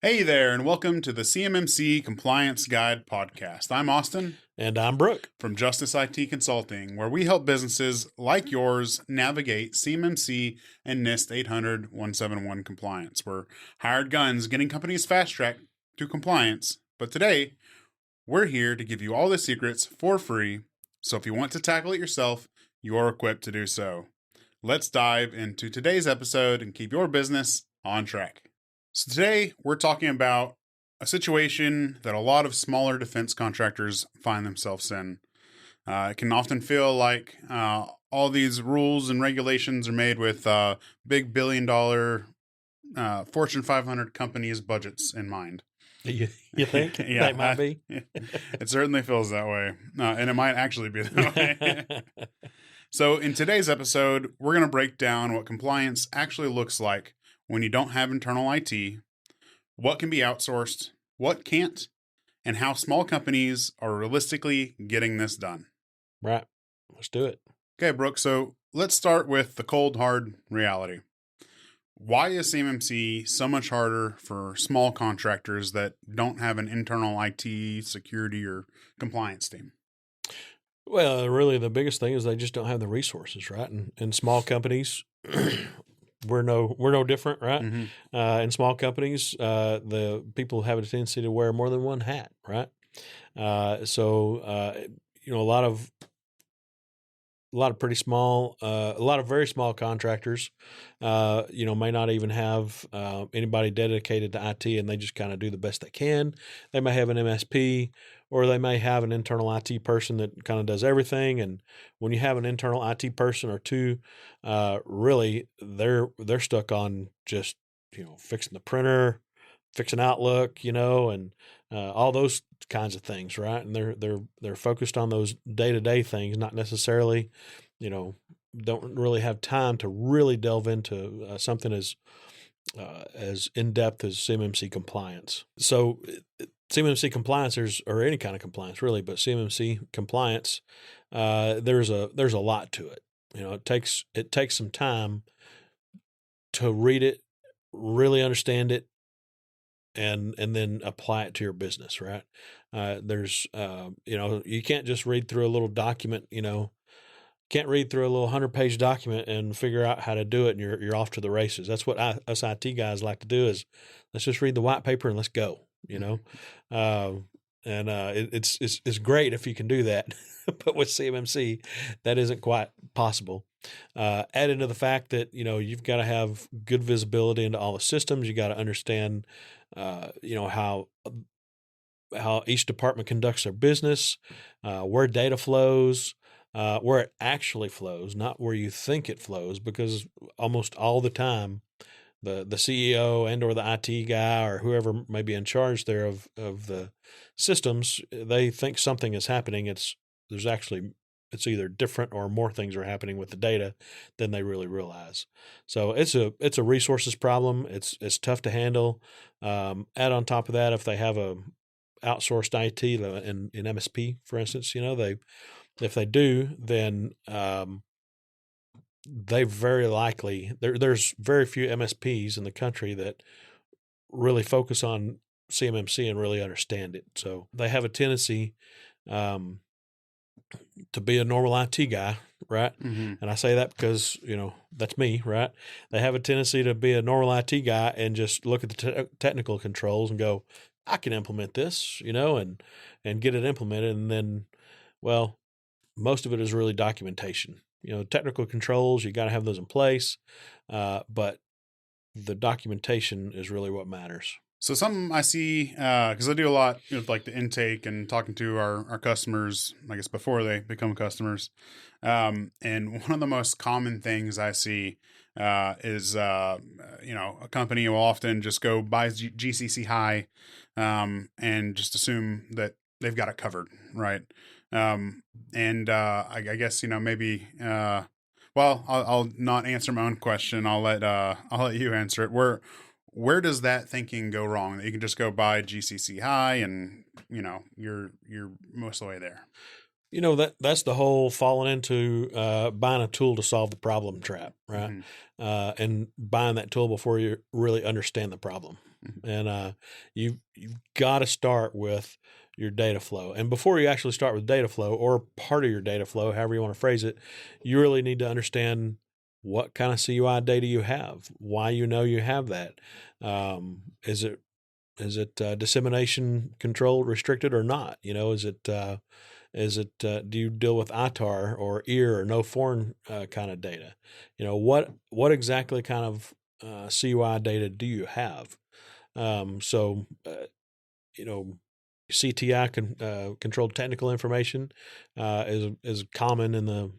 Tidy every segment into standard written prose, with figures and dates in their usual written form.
Hey there, and welcome to the CMMC Compliance Guide Podcast. I'm Austin. And I'm Brooke. From Justice IT Consulting, where we help businesses like yours navigate CMMC and NIST 800-171 compliance. We're hired guns getting companies fast-tracked to compliance. But today, we're here to give you all the secrets for free. So if you want to tackle it yourself, you're equipped to do so. Let's dive into today's episode and keep your business on track. So today, we're talking about a situation that a lot of smaller defense contractors find themselves in. It can often feel like all these rules and regulations are made with big billion-dollar Fortune 500 companies' budgets in mind. You think? Yeah, That might be? It certainly feels that way, and it might actually be that way. So in today's episode, we're going to break down what compliance actually looks like when you don't have internal IT, what can be outsourced, what can't, and how small companies are realistically getting this done. Right. Let's do it. Okay, Brooke, so let's start with the cold, hard reality. Why is CMMC so much harder for small contractors that don't have an internal IT, security, or compliance team? Well, really, the biggest thing is they just don't have the resources, right? And small companies, we're no different, right? Mm-hmm. In small companies, the people have a tendency to wear more than one hat, right? So a lot of pretty small, a lot of very small contractors, may not even have anybody dedicated to IT, and they just kind of do the best they can. They may have an MSP, or they may have an internal IT person that kind of does everything. And when you have an internal IT person or two, really they're stuck on just fixing the printer, fixing Outlook, and all those kinds of things, right? And they're focused on those day-to-day things, not necessarily, don't really have time to really delve into something as in-depth as CMMC compliance. So CMMC compliance, or any kind of compliance really, but CMMC compliance, there's a lot to it. It takes some time to read it, really understand it, and then apply it to your business, right? There's you can't just read through a little document, can't read through a little 100-page document and figure out how to do it, and you're off to the races. That's what us IT guys like to do, is let's just read the white paper and let's go, it's great if you can do that, but with CMMC, that isn't quite possible. Added to the fact that, you've got to have good visibility into all the systems. You got to understand, how each department conducts their business, where data flows, where it actually flows, not where you think it flows, because almost all the time, the CEO and or the IT guy or whoever may be in charge there of the systems, they think something is happening. It's either different or more things are happening with the data than they really realize. So it's a resources problem. It's tough to handle. Add on top of that, if they have a outsourced IT in MSP, for instance, if they do, then they very likely there's very few MSPs in the country that really focus on CMMC and really understand it. So they have a tendency to be a normal IT guy, right? Mm-hmm. And I say that because, that's me, right? They have a tendency to be a normal IT guy and just look at the technical controls and go, I can implement this, and get it implemented. And then, well, most of it is really documentation. Technical controls, you got to have those in place, but the documentation is really what matters. So something I see, because I do a lot with like the intake and talking to our customers, I guess before they become customers. And one of the most common things I see is, a company will often just go buy GCC High and just assume that they've got it covered, right? I guess, maybe, I'll not answer my own question. I'll let you answer it. Where does that thinking go wrong? That you can just go buy GCC High and, you're most of the way there. That's the whole falling into buying a tool to solve the problem trap, right? Mm-hmm. And buying that tool before you really understand the problem. And you've got to start with your data flow. And before you actually start with data flow or part of your data flow, however you want to phrase it, you really need to understand what kind of CUI data you have, why you know you have that. Is it dissemination controlled, restricted, or not? Is it do you deal with ITAR or EAR or no foreign kind of data? What exactly kind of CUI data do you have? CTI controlled technical information is common in the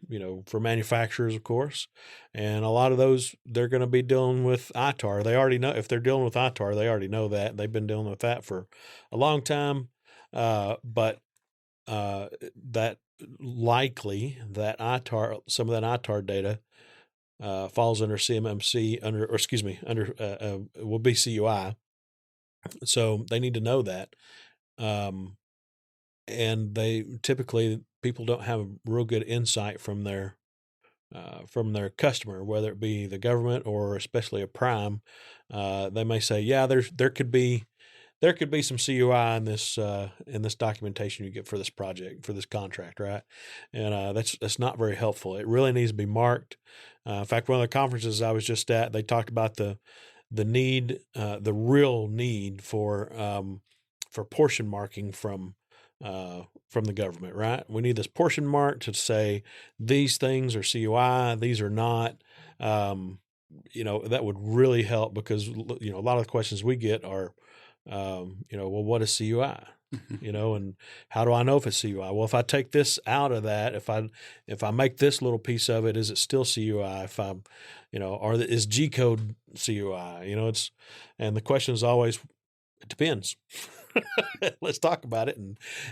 for manufacturers, of course, and a lot of those they're going to be dealing with ITAR. They already know if they're dealing with ITAR, they already know that they've been dealing with that for a long time. But that likely that ITAR, some of that ITAR data falls under CMMC will be CUI. So they need to know that. And they typically people don't have real good insight from their customer, whether it be the government or especially a prime. They may say, yeah, there could be some CUI in this documentation you get for this project, for this contract, right? And that's not very helpful. It really needs to be marked. In fact, one of the conferences I was just at, they talked about the need, the real need for portion marking from the government, right? We need this portion mark to say these things are CUI, these are not. That would really help because a lot of the questions we get are, well, what is CUI? And how do I know if it's CUI? Well, if I take this out of that, if I make this little piece of it, is it still CUI? If I'm, is G code CUI? And the question is always, it depends. Let's talk about it.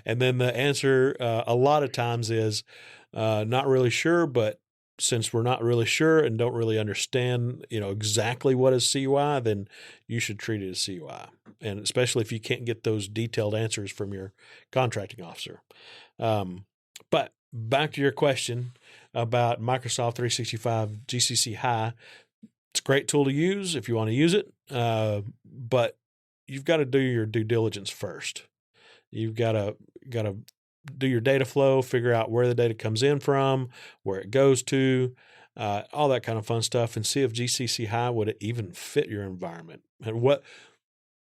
And then the answer a lot of times is not really sure, but since we're not really sure and don't really understand, exactly what is CUI, then you should treat it as CUI. And especially if you can't get those detailed answers from your contracting officer. But back to your question about Microsoft 365 GCC High. It's a great tool to use if you want to use it. But you've got to do your due diligence first. You've got to do your data flow, figure out where the data comes in from, where it goes to, all that kind of fun stuff, and see if GCC High would even fit your environment. And what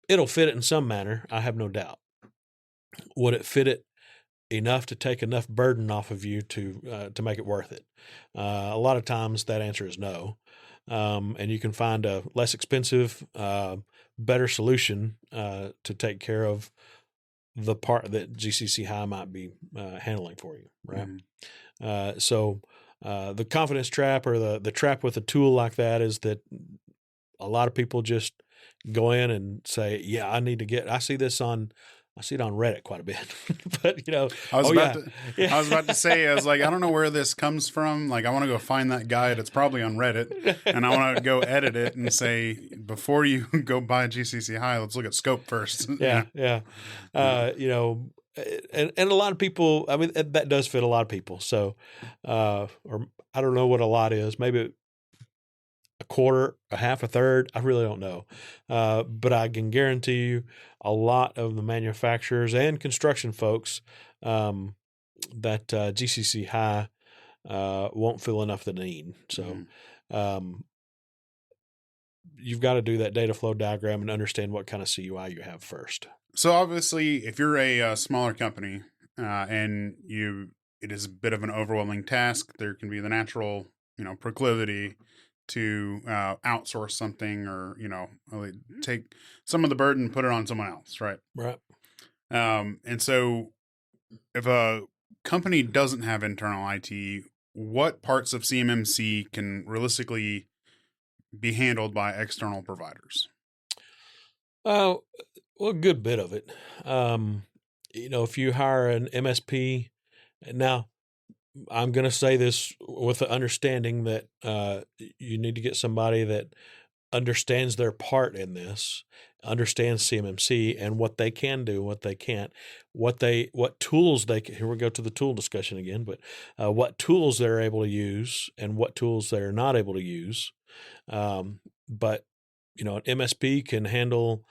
it'll fit it in some manner, I have no doubt. Would it fit it enough to take enough burden off of you to make it worth it? A lot of times that answer is no. And you can find a less expensive, better solution to take care of the part that GCC High might be handling for you, right? Mm-hmm. So the confidence trap or the trap with a tool like that is that a lot of people just go in and say, yeah, I see it on Reddit quite a bit, but I was about to say, I was like, I don't know where this comes from. Like, I want to go find that guide. It's probably on Reddit, and I want to go edit it and say, before you go buy GCC High, let's look at scope first. Yeah. And a lot of people, I mean, that does fit a lot of people. So, or I don't know what a lot is, maybe a quarter, a half, a third. I really don't know. But I can guarantee you a lot of the manufacturers and construction folks that GCC High won't feel enough of the need. So you've got to do that data flow diagram and understand what kind of CUI you have first. So obviously, if you're a smaller company and it is a bit of an overwhelming task, there can be the natural, proclivity to outsource something or, really take some of the burden and put it on someone else, right? Right. And so if a company doesn't have internal IT, what parts of CMMC can realistically be handled by external providers? Well, a good bit of it. If you hire an MSP, now I'm going to say this with the understanding that you need to get somebody that understands their part in this, understands CMMC and what they can do, what they can't, what tools they can. Here we go to the tool discussion again, but what tools they're able to use and what tools they're not able to use. But an MSP can handle,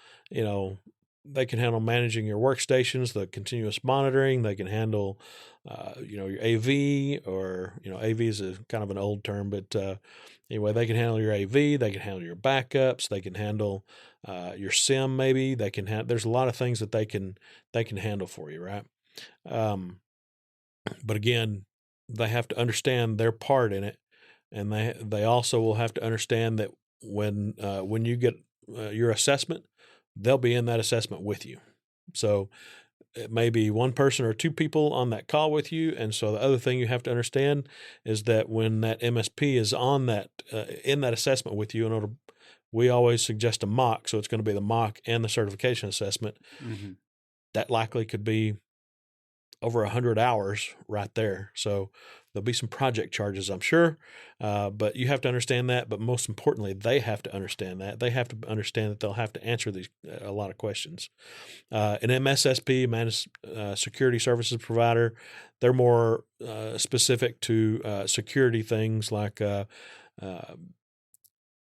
they can handle managing your workstations, the continuous monitoring. They can handle, your AV, or, AV is a kind of an old term, but anyway, they can handle your AV. They can handle your backups. They can handle your SIM. Maybe they can there's a lot of things that they can handle for you, right? But again, they have to understand their part in it, and they also will have to understand that when you get your assessment, they'll be in that assessment with you. So it may be one person or two people on that call with you. And so the other thing you have to understand is that when that MSP is on that in that assessment with you, we always suggest a mock. So it's going to be the mock and the certification assessment. Mm-hmm. That likely could be over 100 hours right there. So there'll be some project charges, I'm sure, but you have to understand that. But most importantly, they have to understand that. They have to understand that they'll have to answer a lot of questions. An MSSP, Managed Security Services Provider, they're more specific to security things like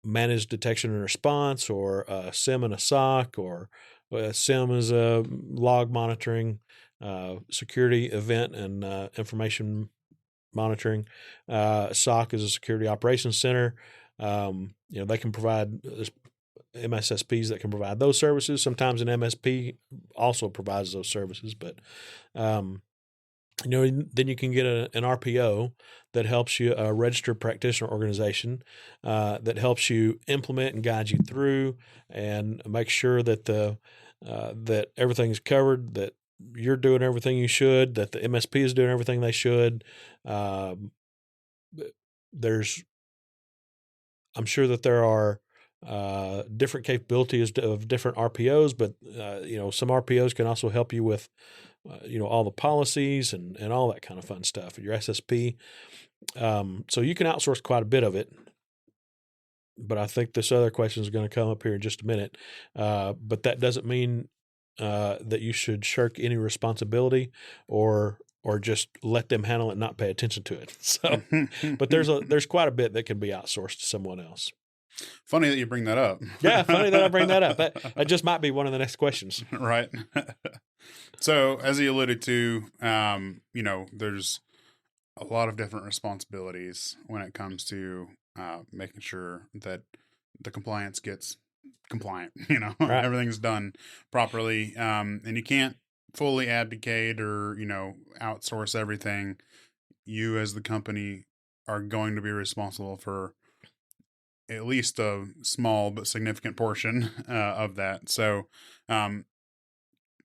managed detection and response, or SIM and a SOC, or SIM is a log monitoring, security event and information monitoring. SOC is a security operations center. They can provide MSSPs that can provide those services. Sometimes an MSP also provides those services, but then you can get an RPO that helps you, a registered practitioner organization, that helps you implement and guide you through and make sure that that everything is covered, that you're doing everything you should, that the MSP is doing everything they should. I'm sure that there are different capabilities of different RPOs, but some RPOs can also help you with all the policies and all that kind of fun stuff. Your SSP, so you can outsource quite a bit of it. But I think this other question is going to come up here in just a minute. But that doesn't mean that you should shirk any responsibility or just let them handle it and not pay attention to it. So, but there's quite a bit that can be outsourced to someone else. Funny that you bring that up. Yeah, funny that I bring that up. That just might be one of the next questions. Right. So, as you alluded to, there's a lot of different responsibilities when it comes to making sure that the compliance gets compliant, right. Everything's done properly. And you can't fully abdicate or, outsource everything. You as the company are going to be responsible for at least a small but significant portion of that. So,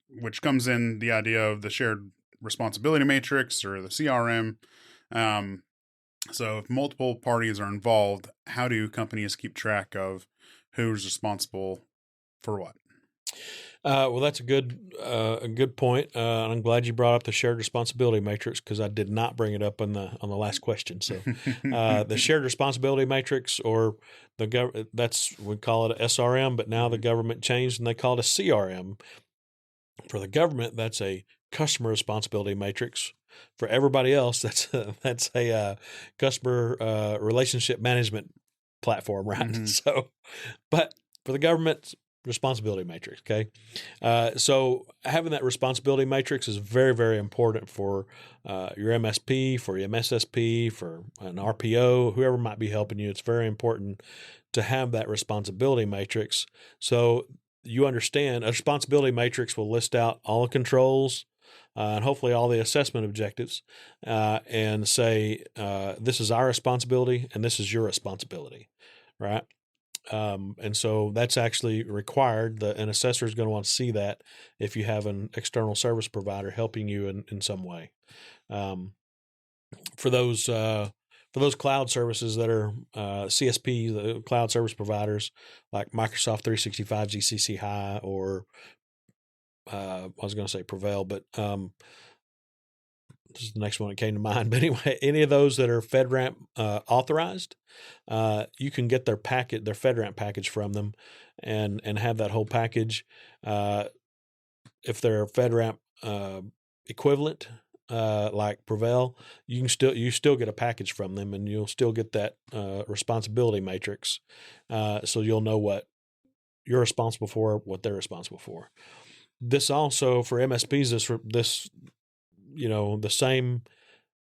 which comes in the idea of the shared responsibility matrix, or the CRM. So if multiple parties are involved, how do companies keep track of who's responsible for what? Well, that's a good point. And I'm glad you brought up the shared responsibility matrix, because I did not bring it up on the last question. So, the shared responsibility matrix, or we call it a SRM, but now the government changed and they call it a CRM. For the government, that's a customer responsibility matrix. For everybody else, that's a customer relationship management platform, right? Mm-hmm. So, but for the government, responsibility matrix. Okay. So having that responsibility matrix is very, very important for your MSP, for your MSSP, for an RPO, whoever might be helping you. It's very important to have that responsibility matrix. So you understand a responsibility matrix will list out all the controls, and hopefully all the assessment objectives, and say, this is our responsibility and this is your responsibility, right? And so that's actually required. An assessor is going to want to see that if you have an external service provider helping you in some way. For those cloud services that are CSP, the cloud service providers like Microsoft 365, GCC High, or I was going to say Prevail, but this is the next one that came to mind. But anyway, any of those that are FedRAMP authorized, you can get their FedRAMP package from them, and have that whole package. If they're FedRAMP equivalent, like Prevail, you still get a package from them, and you'll still get that responsibility matrix. So you'll know what you're responsible for, what they're responsible for. This also for MSPs, this the same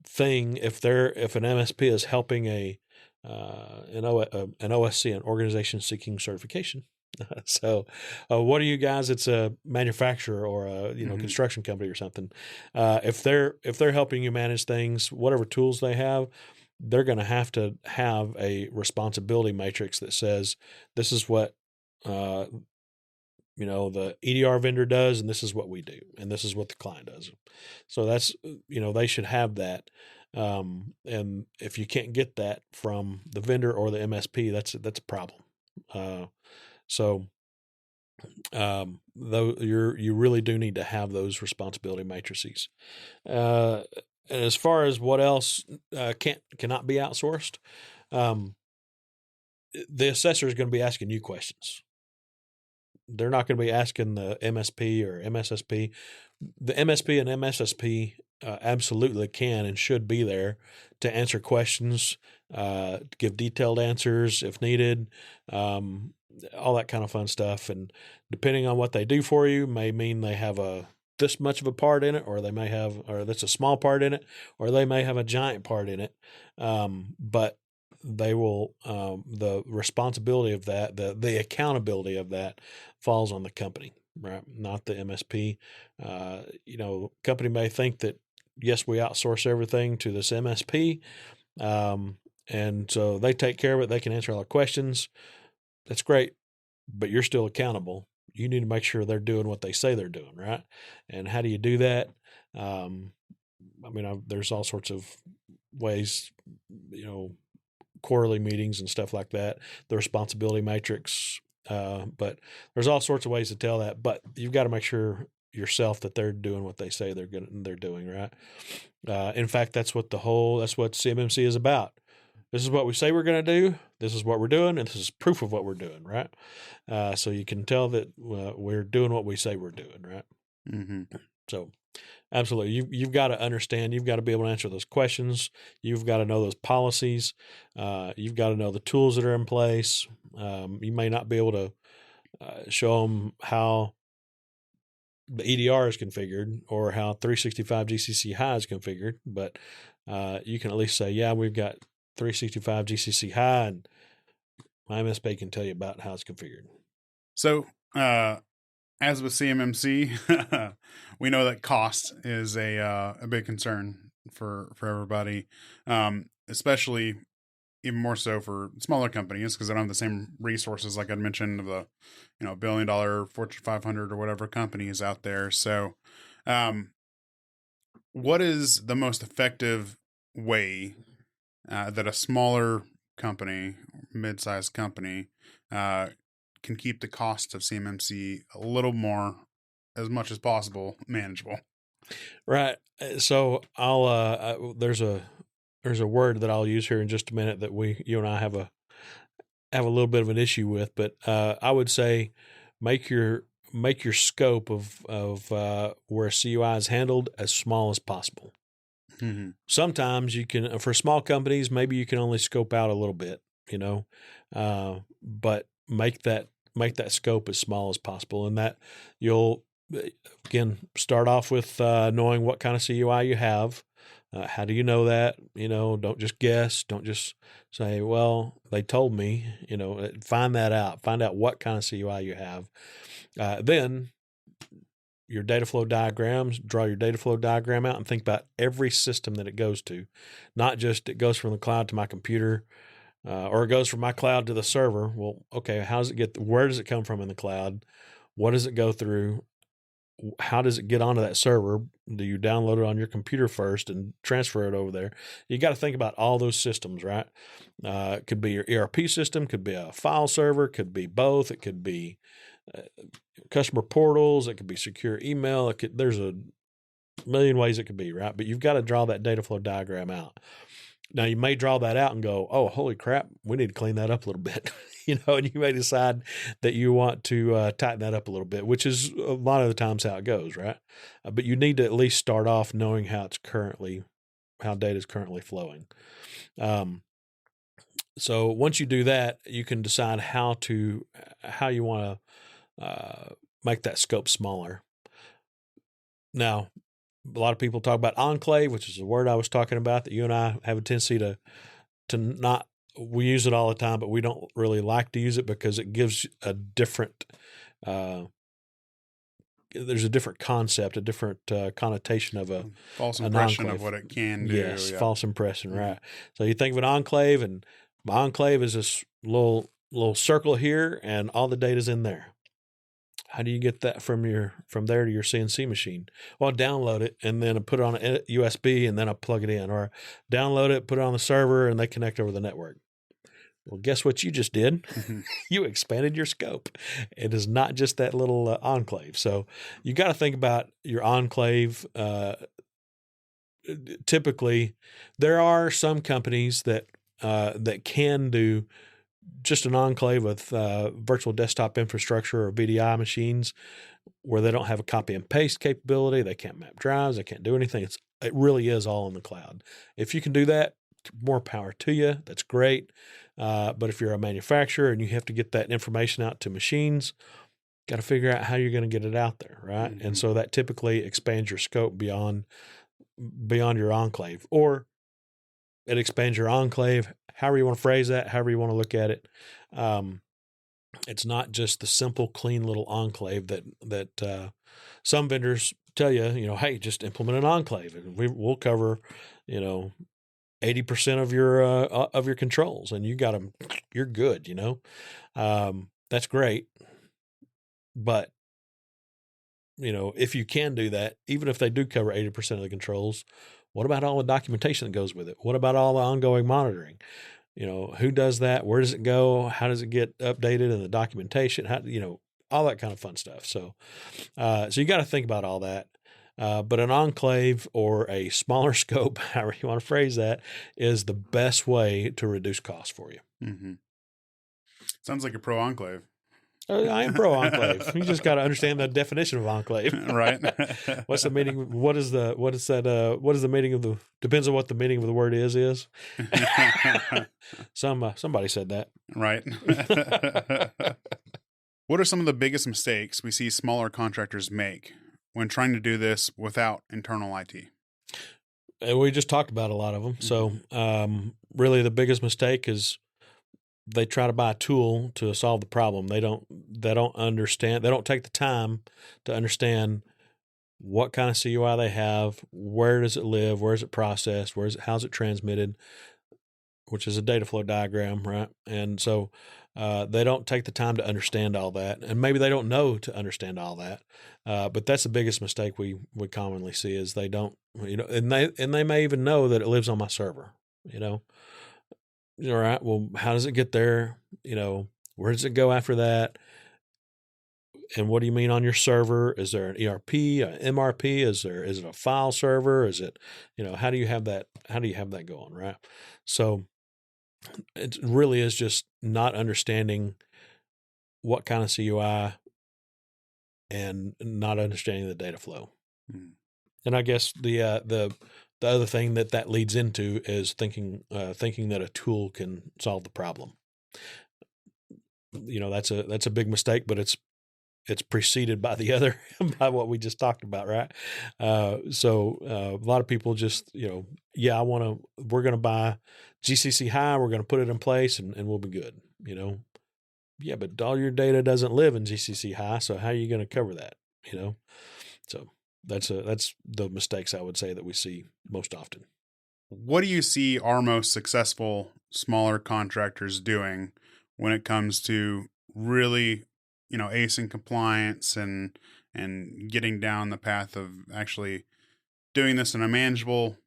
thing. If an MSP is helping an OSC, an organization seeking certification. So, what are you guys? It's a manufacturer or a construction company or something. If they're helping you manage things, whatever tools they have, they're going to have a responsibility matrix that says this is what the EDR vendor does, and this is what we do, and this is what the client does. So that's they should have that. And if you can't get that from the vendor or the MSP, that's a problem. Though you really do need to have those responsibility matrices. And as far as what else cannot be outsourced, the assessor is going to be asking you questions. They're not going to be asking the MSP or MSSP. The MSP and MSSP absolutely can and should be there to answer questions, give detailed answers if needed, all that kind of fun stuff. And depending on what they do for you may mean they have this much of a part in it, or they may have, or that's a small part in it, or they may have a giant part in it. But they will, the responsibility of that, the accountability of that falls on the company, right? Not the MSP. Company may think that, yes, we outsource everything to this MSP. And so they take care of it. They can answer all the questions. That's great, but you're still accountable. You need to make sure they're doing what they say they're doing, right? And how do you do that? There's all sorts of ways, quarterly meetings and stuff like that, the responsibility matrix. But there's all sorts of ways to tell that, but you've got to make sure yourself that they're doing what they say they're doing, right? In fact, that's what CMMC is about. This is what we say we're going to do. This is what we're doing, and this is proof of what we're doing, right? So you can tell that we're doing what we say we're doing, right? Mm-hmm. So absolutely, you've got to understand. You've got to be able to answer those questions. You've got to know those policies. You've got to know the tools that are in place. You may not be able to show them how the EDR is configured or how 365 GCC High is configured, but you can at least say, yeah, we've got 365 GCC High, and my MSP can tell you about how it's configured. So, as with CMMC, we know that cost is a big concern for everybody, especially even more so for smaller companies because they don't have the same resources, like I mentioned, of the $1 billion Fortune 500 or whatever companies out there. So, what is the most effective way that a smaller company, mid-sized company, can keep the cost of CMMC a little more, as much as possible, manageable? Right. So there's a word that I'll use here in just a minute that you and I have a little bit of an issue with, but I would say make your scope of where CUI is handled as small as possible. Mm-hmm. Sometimes you can, for small companies, maybe you can only scope out a little bit, but make that scope as small as possible, and that you'll again start off with knowing what kind of CUI you have. How do you know that? Don't just guess. Don't just say, well, they told me. Find that out. Find out what kind of CUI you have. Then your data flow diagrams, draw your data flow diagram out and think about every system that it goes to, not just it goes from the cloud to my computer, or it goes from my cloud to the server. Well, okay, where does it come from in the cloud? What does it go through? How does it get onto that server? Do you download it on your computer first and transfer it over there? You got to think about all those systems, right? It could be your ERP system, could be a file server, could be both. It could be customer portals. It could be secure email. There's a million ways it could be, right? But you've got to draw that data flow diagram out. Now, you may draw that out and go, oh, holy crap, we need to clean that up a little bit, and you may decide that you want to tighten that up a little bit, which is a lot of the times how it goes, right? But you need to at least start off knowing how data is currently flowing. So once you do that, you can decide how you want to make that scope smaller. Now, a lot of people talk about enclave, which is a word I was talking about that you and I have a tendency to not. We use it all the time, but we don't really like to use it because it gives a different. There's a different concept, a different connotation of a false impression of what it can do. Yes, yeah. false impression, right? So you think of an enclave, and my enclave is this little circle here, and all the data's in there. How do you get that from there to your CNC machine? Well, I download it and then I put it on a USB and then I plug it in, or download it, put it on the server, and they connect over the network. Well, guess what you just did? You expanded your scope. It is not just that little enclave. So you got to think about your enclave. Typically, there are some companies that can do just an enclave with virtual desktop infrastructure or VDI machines where they don't have a copy and paste capability. They can't map drives. They can't do anything. It really is all in the cloud. If you can do that, more power to you. That's great. But if you're a manufacturer and you have to get that information out to machines, got to figure out how you're going to get it out there, right? Mm-hmm. And so that typically expands your scope beyond your enclave, or it expands your enclave, however you want to phrase that, however you want to look at it. It's not just the simple, clean little enclave that some vendors tell you, hey, just implement an enclave and we'll cover, 80% of your controls, and you got them, you're good, that's great. But, if you can do that, even if they do cover 80% of the controls, what about all the documentation that goes with it? What about all the ongoing monitoring? Who does that? Where does it go? How does it get updated in the documentation? How, all that kind of fun stuff. So you got to think about all that. But an enclave or a smaller scope, however you want to phrase that, is the best way to reduce costs for you. Mm-hmm. Sounds like a pro enclave. I am pro enclave. You just got to understand the definition of enclave, right? What's the meaning? What is the meaning of the? Depends on what the meaning of the word is. Somebody said that, right? What are some of the biggest mistakes we see smaller contractors make when trying to do this without internal IT? We just talked about a lot of them. Mm-hmm. So, really, the biggest mistake is they try to buy a tool to solve the problem. They don't understand. They don't take the time to understand what kind of CUI they have, where does it live, where is it processed, how's it transmitted, which is a data flow diagram, right? And so they don't take the time to understand all that, and maybe they don't know to understand all that. But that's the biggest mistake we commonly see is they don't, and they may even know that it lives on my server, All right. Well, how does it get there? Where does it go after that? And what do you mean on your server? Is there an ERP, an MRP? Is it a file server? Is it, how do you have that? How do you have that going? Right. So it really is just not understanding what kind of CUI and not understanding the data flow. Mm. And I guess the other thing that leads into is thinking that a tool can solve the problem. That's a big mistake, but it's preceded by by what we just talked about, right? So a lot of people just, we're going to buy GCC High, we're going to put it in place and we'll be good, Yeah, but all your data doesn't live in GCC High, so how are you going to cover that, So that's the mistakes I would say that we see most often. What do you see our most successful smaller contractors doing when it comes to really, acing compliance and getting down the path of actually doing this in a manageable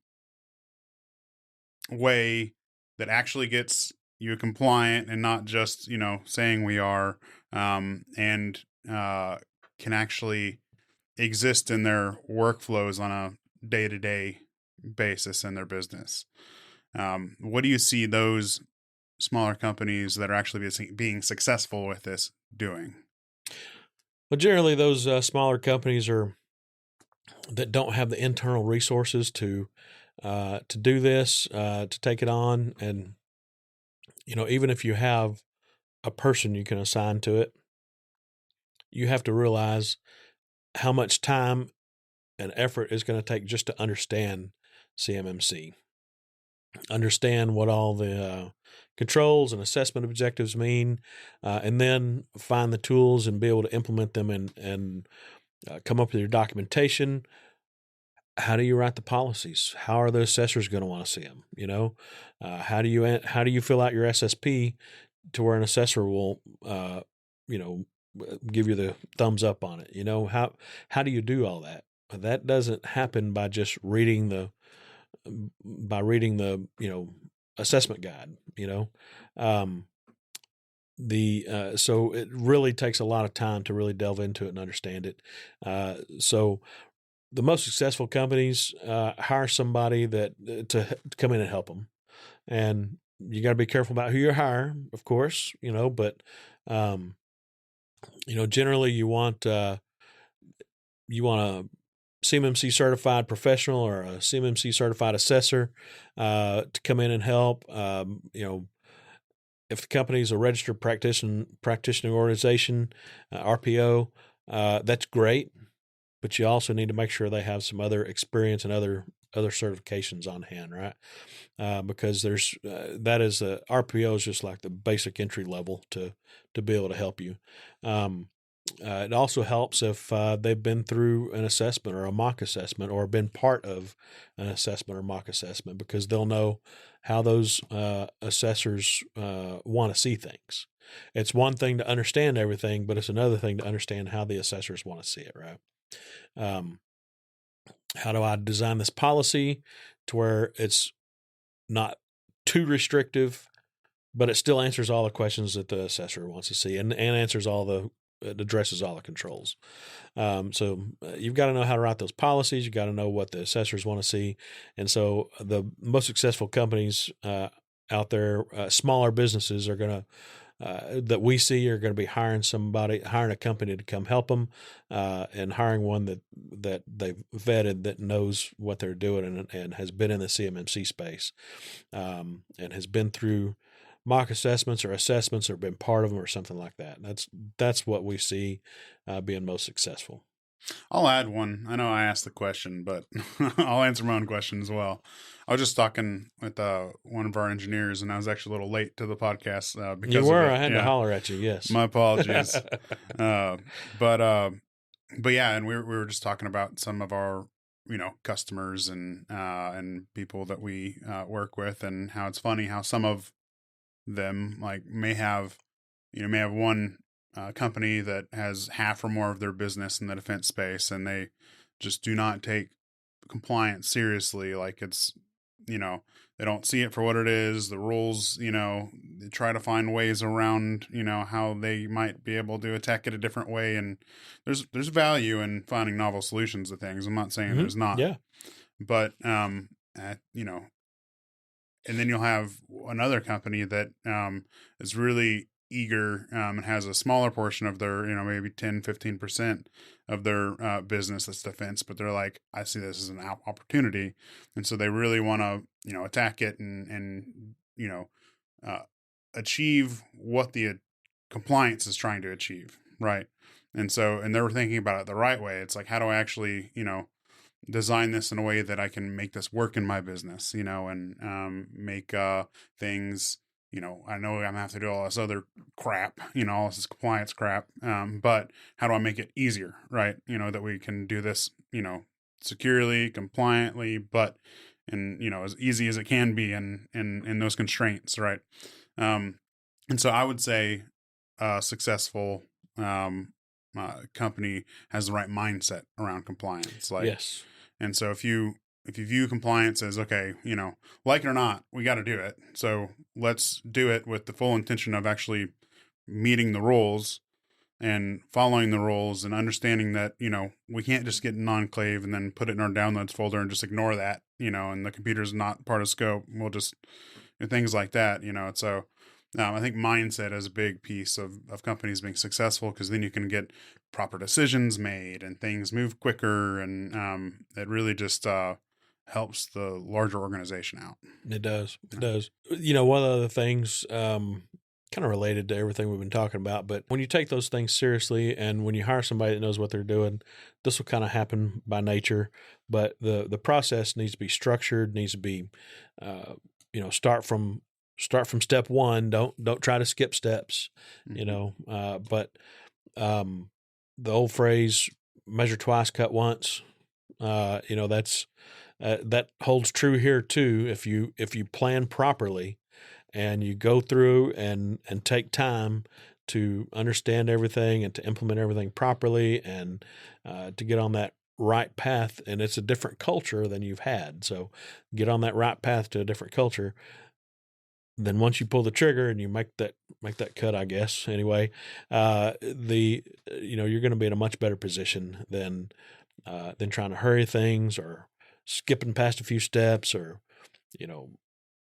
way that actually gets you compliant and not just, saying we are, and can actually exist in their workflows on a day-to-day basis in their business. What do you see those smaller companies that are actually being successful with this doing? Well, generally those smaller companies that don't have the internal resources to do this, to take it on. And, even if you have a person you can assign to it, you have to realize how much time and effort it's going to take just to understand CMMC, understand what all the controls and assessment objectives mean, and then find the tools and be able to implement them and come up with your documentation. How do you write the policies? How are the assessors going to want to see them? How do you fill out your SSP to where an assessor will, give you the thumbs up on it? How do you do all that? That doesn't happen by just reading the assessment guide. So it really takes a lot of time to really delve into it and understand it. So the most successful companies hire somebody that to come in and help them, and you got to be careful about who you hire, of course. But generally you want a CMMC certified professional or a CMMC certified assessor to come in and help. If the company is a registered practitioner organization, RPO, that's great. But you also need to make sure they have some other experience and other certifications on hand, right? Because there's RPO is just like the basic entry level to be able to help you. It also helps if they've been through an assessment or a mock assessment or been part of an assessment or mock assessment, because they'll know how those assessors want to see things. It's one thing to understand everything, but it's another thing to understand how the assessors want to see it, right? How do I design this policy to where it's not too restrictive, but it still answers all the questions that the assessor wants to see and answers it addresses all the controls. So you've got to know how to write those policies. You've got to know what the assessors want to see. And so the most successful companies out there, smaller businesses are going to, that we see are going to be hiring a company to come help them, and hiring one that they've vetted, that knows what they're doing and has been in the CMMC space, and has been through mock assessments or been part of them or something like that. That's what we see being most successful. I'll add one. I know I asked the question, but I'll answer my own question as well. I was just talking with one of our engineers, and I was actually a little late to the podcast because you were. Of it. I had to holler at you. Yes, my apologies. But yeah, and we were just talking about some of our customers and people that we work with, and how it's funny how some of them may have one company that has half or more of their business in the defense space, and they just do not take compliance seriously. Like it's, they don't see it for what it is. The rules, they try to find ways around, how they might be able to attack it a different way. And there's value in finding novel solutions to things. I'm not saying there's not. Yeah. But, and then you'll have another company that is really eager and has a smaller portion of their, maybe 10-15% of their business that's defense, but they're like, I see this as an opportunity. And so they really want to, attack it and achieve what the compliance is trying to achieve. Right. And they're thinking about it the right way. It's like, how do I actually, design this in a way that I can make this work in my business, and make things, I know I'm gonna have to do all this other crap, all this compliance crap. But how do I make it easier, right? That we can do this, securely, compliantly, but as easy as it can be in those constraints, right? And so I would say a successful company has the right mindset around compliance. Yes. And so if you view compliance as, okay, like it or not, we got to do it. So let's do it with the full intention of actually meeting the rules and following the rules and understanding that, we can't just get an enclave and then put it in our downloads folder and just ignore that, and the computer's not part of scope. We'll just do things like that, So I think mindset is a big piece of companies being successful, because then you can get proper decisions made and things move quicker. And it really just helps the larger organization out. It does. It does. One of the things, kind of related to everything we've been talking about, but when you take those things seriously and when you hire somebody that knows what they're doing, this will kind of happen by nature. But the process needs to be structured, needs to be, start from step one. Don't try to skip steps, but the old phrase, measure twice, cut once, that's, that holds true here too. If you plan properly and you go through and take time to understand everything and to implement everything properly and to get on that right path, and it's a different culture than you've had. So get on that right path to a different culture. Then once you pull the trigger and you make that cut, I guess, anyway, you're going to be in a much better position than trying to hurry things or skipping past a few steps or,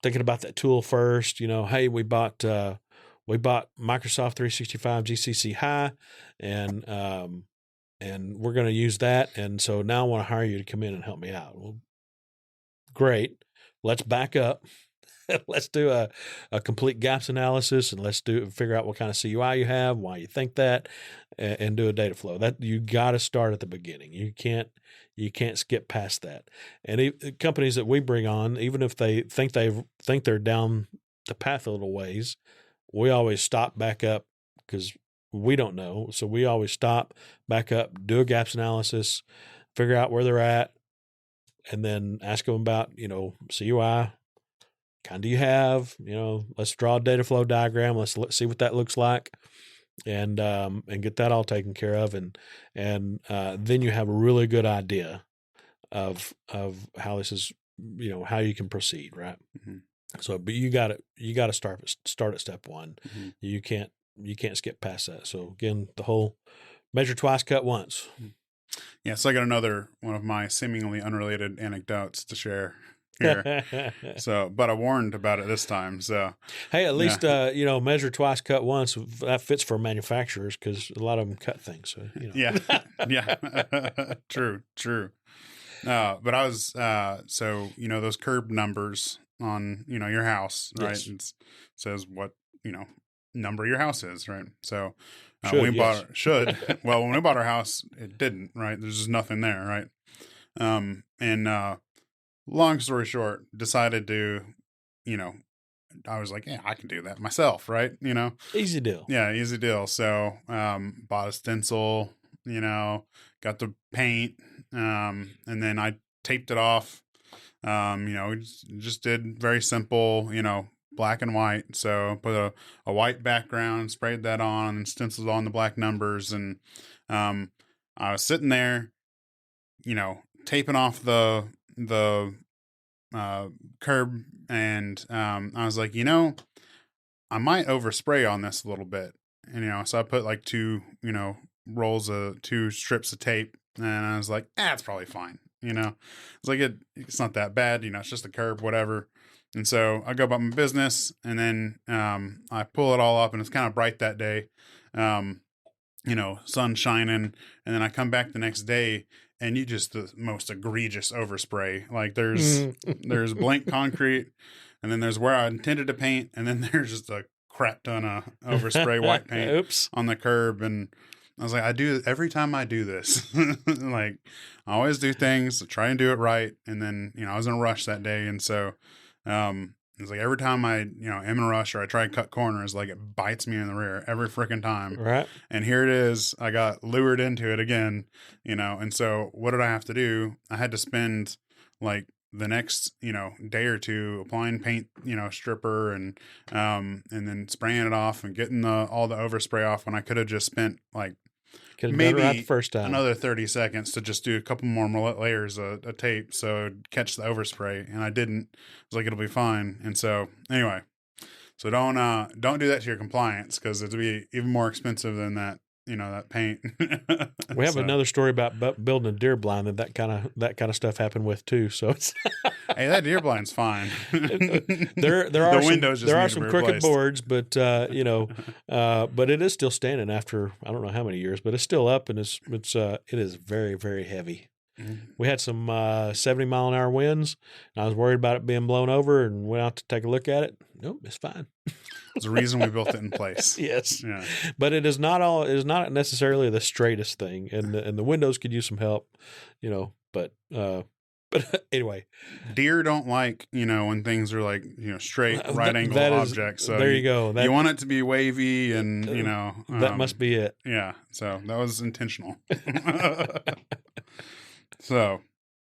thinking about that tool first. Hey, we bought Microsoft 365 GCC High, and we're going to use that. And so now I want to hire you to come in and help me out. Well, great. Let's back up. Let's do a complete gaps analysis, and let's figure out what kind of CUI you have, why you think that, and do a data flow. That you got to start at the beginning. You can't skip past that. And companies that we bring on, even if they think they're down the path a little ways, we always stop, back up, because we don't know. So we always stop, back up, do a gaps analysis, figure out where they're at, and then ask them about CUI. Kind do you have, let's draw a data flow diagram. Let's see what that looks like, and get that all taken care of. And then you have a really good idea of how this is, how you can proceed. Right. Mm-hmm. So, but you got to start at step one. Mm-hmm. You can't skip past that. So again, the whole measure twice, cut once. Yeah. So I got another one of my seemingly unrelated anecdotes to share here. But I warned about it this time. So, hey, at least, measure twice, cut once. That fits for manufacturers because a lot of them cut things. So, Yeah. True. But I was, those curb numbers on, your house, right? Yes. It says what, number your house is, right? So Should. Well, when we bought our house, it didn't, right? There's just nothing there, right? Long story short, decided to, I was like, yeah, I can do that myself, right? Easy deal. Yeah, easy deal. So, bought a stencil, got the paint, and then I taped it off. Just did very simple, black and white. So put a white background, sprayed that on, and stenciled on the black numbers. And I was sitting there, taping off the curb, and I was like, I might overspray on this a little bit. And so I put like two strips of tape, and I was like, it's probably fine. It's like it's not that bad. It's just a curb, whatever. And so I go about my business, and then I pull it all up, and it's kind of bright that day. Sun shining, and then I come back the next day, and the most egregious overspray. Like there's blank concrete, and then there's where I intended to paint, and then there's just a crap ton of overspray white paint on the curb. And I was like, every time I do this, like I always do things, try and do it right. And then, I was in a rush that day. And so, it's like every time I, am in a rush or I try to cut corners, like it bites me in the rear every freaking time. Right. And here it is. I got lured into it again, and so what did I have to do? I had to spend like the next, day or two applying paint, stripper and then spraying it off and getting all the overspray off when I could have just spent like maybe right the first time. Another 30 seconds to just do a couple more layers of tape so it'd catch the overspray, and I didn't. I was like, it'll be fine. And so anyway, so don't do that to your compliance, because it'll be even more expensive than that, that paint. We have another story about building a deer blind that kind of stuff happened with too. So it's hey, that deer blind's fine. there are some crooked boards, but but it is still standing after I don't know how many years, but it's still up, and it is very, very heavy. We had some 70-mile-an-hour winds, and I was worried about it being blown over and went out to take a look at it. Nope, it's fine. There's a reason we built it in place. Yes. Yeah. But it is not necessarily the straightest thing, and the windows could use some help, but anyway. Deer don't like, when things are like, straight right angle objects. So there you go. You want it to be wavy and, that must be it. Yeah. So that was intentional. So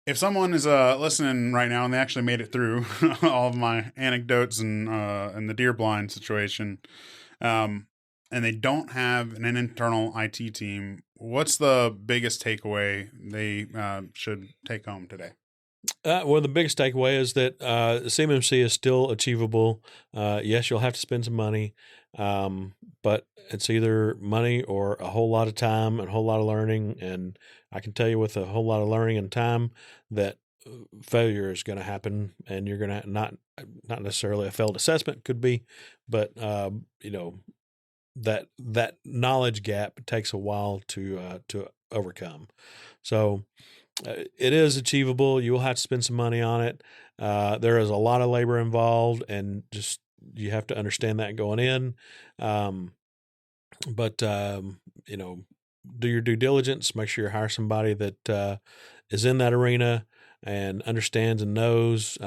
if someone is listening right now and they actually made it through all of my anecdotes and the deer blind situation, and they don't have an internal IT team, what's the biggest takeaway they should take home today? Well, the biggest takeaway is that CMMC is still achievable. Yes, you'll have to spend some money, but it's either money or a whole lot of time and a whole lot of learning. And I can tell you with a whole lot of learning and time that failure is going to happen, and you're going to not necessarily a failed assessment could be, but that knowledge gap takes a while to overcome. So it is achievable. You will have to spend some money on it. There is a lot of labor involved, and just you have to understand that going in. But do your due diligence. Make sure you hire somebody that is in that arena and understands and knows.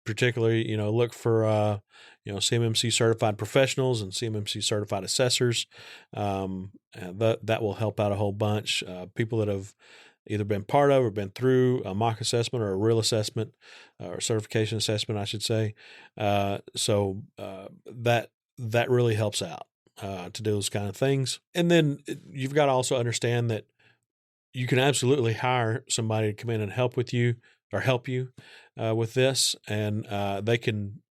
Particularly, look for CMMC certified professionals and CMMC certified assessors. That will help out a whole bunch. People that have either been part of or been through a mock assessment or a real assessment or certification assessment, I should say. So that really helps out to do those kind of things. And then you've got to also understand that you can absolutely hire somebody to come in and help you with this, and they can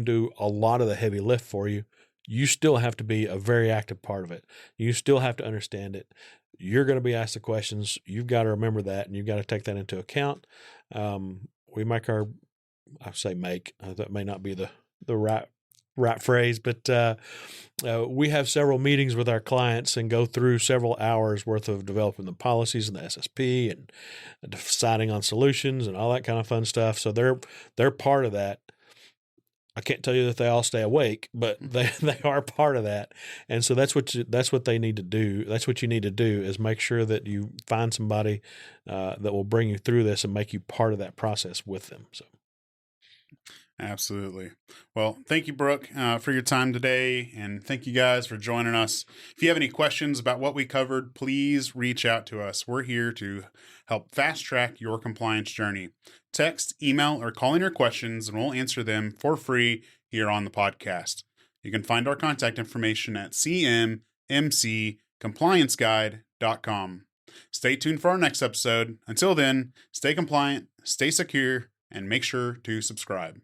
do a lot of the heavy lift for you. You still have to be a very active part of it. You still have to understand it. You're going to be asked the questions. You've got to remember that, and you've got to take that into account. We make that may not be the right phrase, but we have several meetings with our clients and go through several hours worth of developing the policies and the SSP and deciding on solutions and all that kind of fun stuff. So they're part of that. I can't tell you that they all stay awake, but they are part of that. And so that's what they need to do. That's what you need to do, is make sure that you find somebody that will bring you through this and make you part of that process with them. So. Absolutely. Well, thank you, Brooke, for your time today. And thank you guys for joining us. If you have any questions about what we covered, please reach out to us. We're here to help fast track your compliance journey. Text, email, or call in your questions, and we'll answer them for free here on the podcast. You can find our contact information at CMMC Compliance Guide.com. Stay tuned for our next episode. Until then, stay compliant, stay secure, and make sure to subscribe.